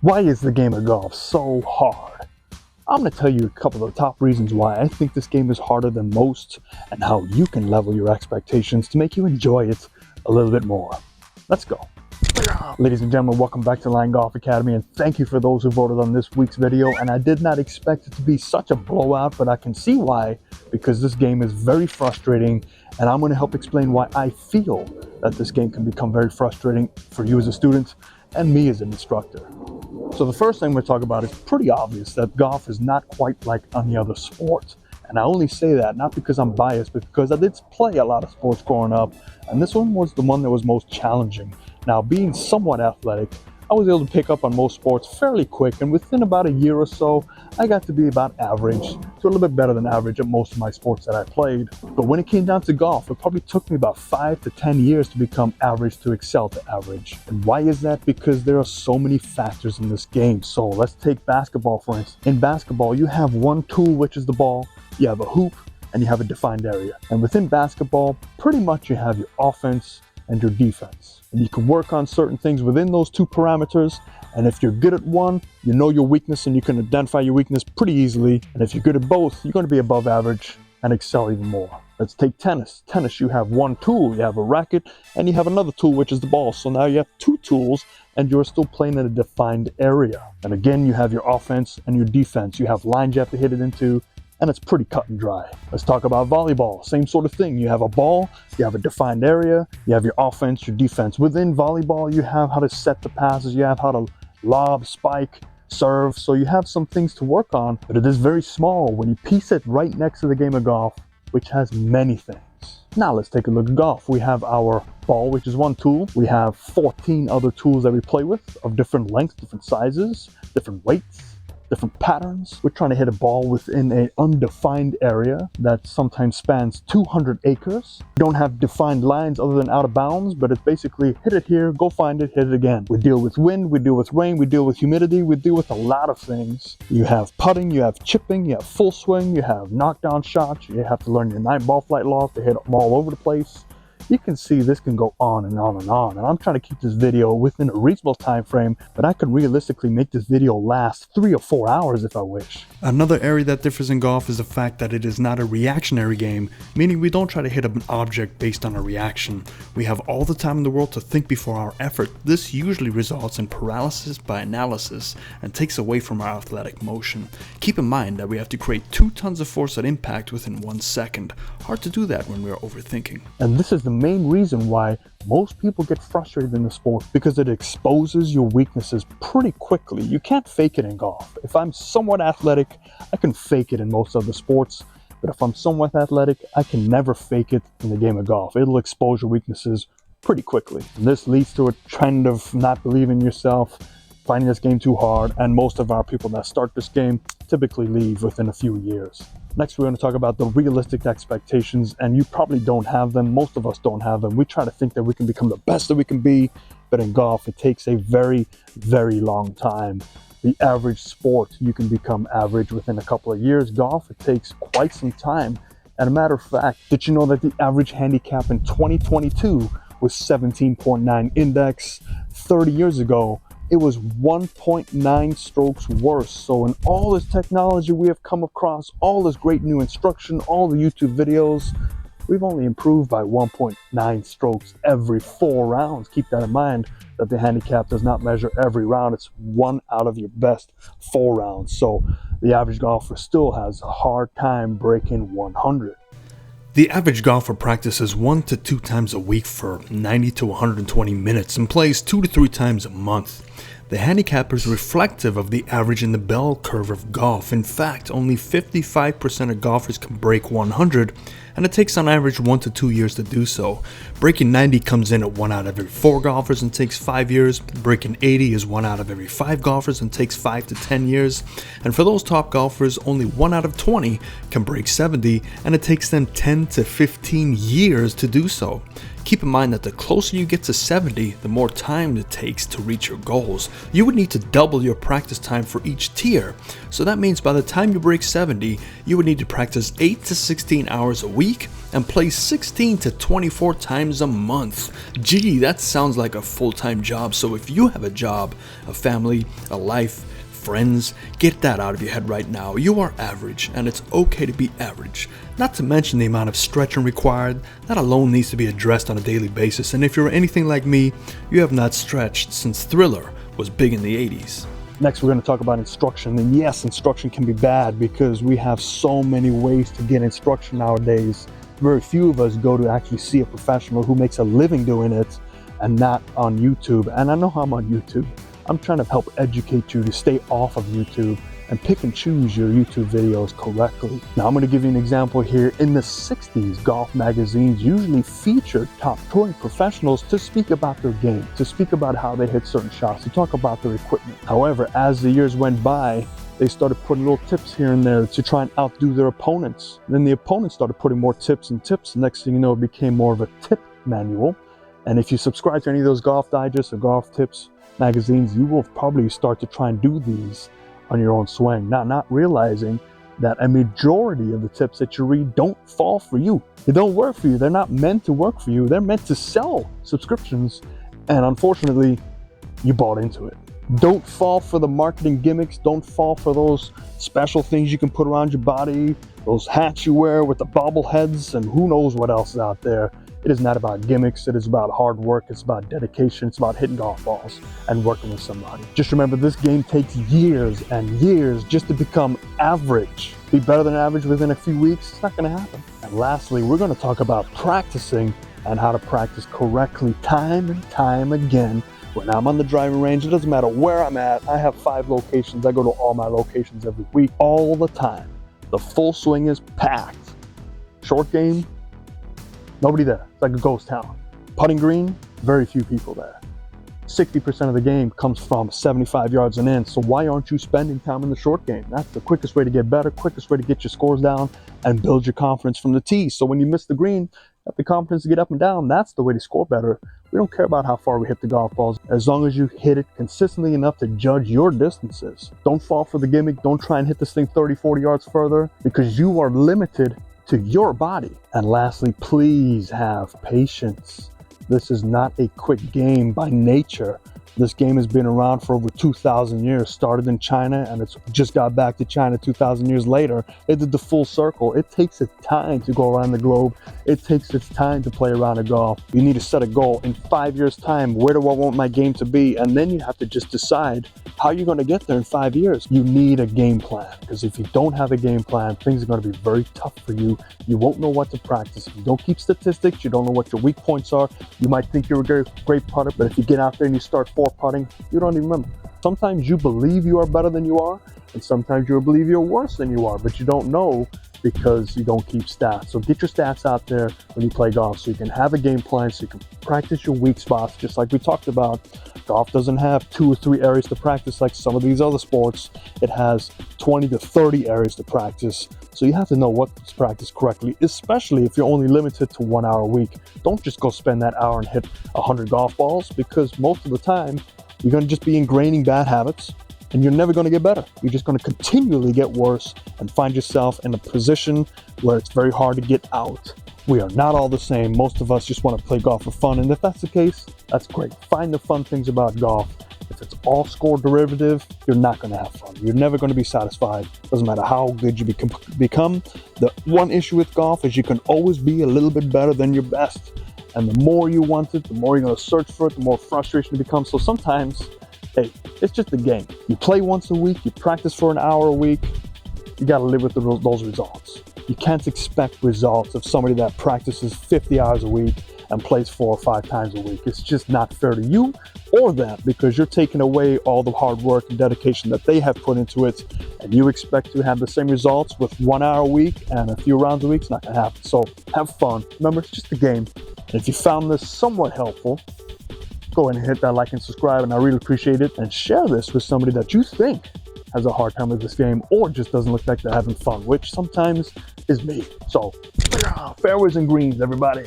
Why is the game of golf so hard? I'm going to tell you a couple of the top reasons why I think this game is harder than most and how you can level your expectations to make you enjoy it a little bit more. Let's go. Ladies and gentlemen, welcome back to Line Golf Academy, and thank you for those who voted on this week's video. And I did not expect it to be such a blowout, but I can see why, because this game is very frustrating, and I'm going to help explain why I feel that this game can become very frustrating for you as a student and me as an instructor. So the first thing we're talking about is pretty obvious that golf is not quite like any other sport. And I only say that not because I'm biased, but because I did play a lot of sports growing up, and this one was the one that was most challenging. Now, being somewhat athletic, I was able to pick up on most sports fairly quick, and within about a year or so, I got to be about average to a little bit better than average at most of my sports that I played. But when it came down to golf, it probably took me about 5 to 10 years to become average to excel to average. And why is that? Because there are so many factors in this game. So let's take basketball, for instance. In basketball, you have one tool, which is the ball, you have a hoop, and you have a defined area. And within basketball, pretty much you have your offense and your defense. And you can work on certain things within those two parameters. And if you're good at one, you know your weakness and you can identify your weakness pretty easily. And if you're good at both, you're going to be above average and excel even more. Let's take tennis. Tennis, you have one tool, you have a racket, and you have another tool, which is the ball. So now you have two tools and you're still playing in a defined area. And again, you have your offense and your defense. You have lines you have to hit it into, and it's pretty cut and dry. Let's talk about volleyball. Same sort of thing. You have a ball, you have a defined area, you have your offense, your defense. Within volleyball, you have how to set the passes, you have how to lob, spike, serve. So you have some things to work on, but it is very small when you piece it right next to the game of golf, which has many things. Now let's take a look at golf. We have our ball, which is one tool. We have 14 other tools that we play with of different lengths, different sizes, different weights, different patterns. We're trying to hit a ball within an undefined area that sometimes spans 200 acres. We don't have defined lines other than out of bounds, but it's basically hit it here, go find it, hit it again. We deal with wind, we deal with rain, we deal with humidity, we deal with a lot of things. You have putting, you have chipping, you have full swing, you have knockdown shots, you have to learn your 9 ball flight laws to hit them all over the place. You can see this can go on and on and on, and I'm trying to keep this video within a reasonable time frame, but I could realistically make this video last 3 or 4 hours if I wish. Another area that differs in golf is the fact that it is not a reactionary game, meaning we don't try to hit an object based on a reaction. We have all the time in the world to think before our effort. This usually results in paralysis by analysis and takes away from our athletic motion. Keep in mind that we have to create 2 tons of force at impact within 1 second. Hard to do that when we are overthinking. And this is the main reason why most people get frustrated in the sport, because it exposes your weaknesses pretty quickly. You can't fake it in golf. If I'm somewhat athletic, I can fake it in most other sports, but if I'm somewhat athletic, I can never fake it in the game of golf. It'll expose your weaknesses pretty quickly. And this leads to a trend of not believing in yourself, finding this game too hard, and most of our people that start this game typically leave within a few years. Next, we're going to talk about the realistic expectations, and you probably don't have them. Most of us don't have them. We try to think that we can become the best that we can be, but in golf, it takes a very, very long time. The average sport, you can become average within a couple of years. Golf, it takes quite some time. And a matter of fact, did you know that the average handicap in 2022 was 17.9 index? 30 years ago, it was 1.9 strokes worse. So in all this technology we have come across, all this great new instruction, all the YouTube videos, we've only improved by 1.9 strokes every 4 rounds. Keep that in mind, that the handicap does not measure every round. It's 1 out of your best 4 rounds. So the average golfer still has a hard time breaking 100. The average golfer practices 1 to 2 times a week for 90 to 120 minutes and plays 2 to 3 times a month. The handicap is reflective of the average in the bell curve of golf. In fact, only 55% of golfers can break 100, and it takes on average 1 to 2 years to do so. Breaking 90 comes in at 1 out of every 4 golfers and takes 5 years. Breaking 80 is 1 out of every 5 golfers and takes 5 to 10 years. And for those top golfers, only 1 out of 20 can break 70, and it takes them 10 to 15 years to do so. Keep in mind that the closer you get to 70, the more time it takes to reach your goals. You would need to double your practice time for each tier. So that means by the time you break 70, you would need to practice 8 to 16 hours a week and play 16 to 24 times a month. Gee, that sounds like a full-time job. So if you have a job, a family, a life, friends, get that out of your head right now. You are average, and it's okay to be average. Not to mention the amount of stretching required. That alone needs to be addressed on a daily basis. And if you're anything like me, you have not stretched since Thriller was big in the 80s. Next, we're going to talk about instruction. And yes, instruction can be bad because we have so many ways to get instruction nowadays. Very few of us go to actually see a professional who makes a living doing it and not on YouTube. And I know I'm on YouTube. I'm trying to help educate you to stay off of YouTube and pick and choose your YouTube videos correctly. Now, I'm going to give you an example here. In the 60s, golf magazines usually featured top touring professionals to speak about their game, to speak about how they hit certain shots, to talk about their equipment. However, as the years went by, they started putting little tips here and there to try and outdo their opponents. And then the opponents started putting more tips and tips. Next thing you know, it became more of a tip manual. And if you subscribe to any of those golf digests or golf tips magazines, you will probably start to try and do these on your own swing, not realizing that a majority of the tips that you read don't fall for you. They don't work for you. They're not meant to work for you. They're meant to sell subscriptions. And unfortunately, you bought into it. Don't fall for the marketing gimmicks. Don't fall for those special things you can put around your body, those hats you wear with the bobbleheads, and who knows what else is out there. It is not about gimmicks. It is about hard work. It's about dedication. It's about hitting golf balls and working with somebody. Just remember, this game takes years and years just to become average. Be better than average within a few weeks. It's not going to happen. And lastly, we're going to talk about practicing and how to practice correctly time and time again. When I'm on the driving range, it doesn't matter where I'm at. I have 5 locations. I go to all my locations every week, all the time. The full swing is packed. Short game, nobody there. It's like a ghost town. Putting green, very few people there. 60% of the game comes from 75 yards and in. So why aren't you spending time in the short game? That's the quickest way to get better, quickest way to get your scores down and build your confidence from the tee. So when you miss the green, you have the confidence to get up and down. That's the way to score better. We don't care about how far we hit the golf balls, as long as you hit it consistently enough to judge your distances. Don't fall for the gimmick. Don't try and hit this thing 30, 40 yards further, because you are limited to your body. And lastly, please have patience. This is not a quick game by nature. This game has been around for over 2,000 years, started in China, and it's just got back to China 2,000 years later. It did the full circle. It takes its time to go around the globe. It takes its time to play around a golf. You need to set a goal. In 5 years' time, where do I want my game to be? And then you have to just decide how you're going to get there in 5 years. You need a game plan, because if you don't have a game plan, things are going to be very tough for you. You won't know what to practice. If you don't keep statistics, you don't know what your weak points are. You might think you're a great putter, but if you get out there and you start putting, you don't even remember. Sometimes you believe you are better than you are, and sometimes you believe you're worse than you are, but you don't know because you don't keep stats. So get your stats out there when you play golf, so you can have a game plan, so you can practice your weak spots. Just like we talked about, golf doesn't have 2 or 3 areas to practice like some of these other sports. It has 20 to 30 areas to practice. So you have to know what to practice correctly, especially if you're only limited to 1 hour a week. Don't just go spend that hour and hit 100 golf balls, because most of the time you're going to just be ingraining bad habits and you're never going to get better. You're just going to continually get worse and find yourself in a position where it's very hard to get out. We are not all the same. Most of us just want to play golf for fun. And if that's the case, that's great. Find the fun things about golf. If it's all score derivative, you're not going to have fun. You're never going to be satisfied. Doesn't matter how good you become. The one issue with golf is you can always be a little bit better than your best. And the more you want it, the more you're going to search for it, the more frustration it becomes. So sometimes, hey, it's just a game. You play once a week, you practice for an hour a week, you got to live with those results. You can't expect results of somebody that practices 50 hours a week and plays 4 or 5 times a week. It's just not fair to you or them, because you're taking away all the hard work and dedication that they have put into it, and you expect to have the same results with 1 hour a week and a few rounds a week. It's not going to happen. So have fun. Remember, it's just a game. And if you found this somewhat helpful, go ahead and hit that like and subscribe, and I really appreciate it. And share this with somebody that you think has a hard time with this game, or just doesn't look like they're having fun, which sometimes is me. So fairways and greens, everybody.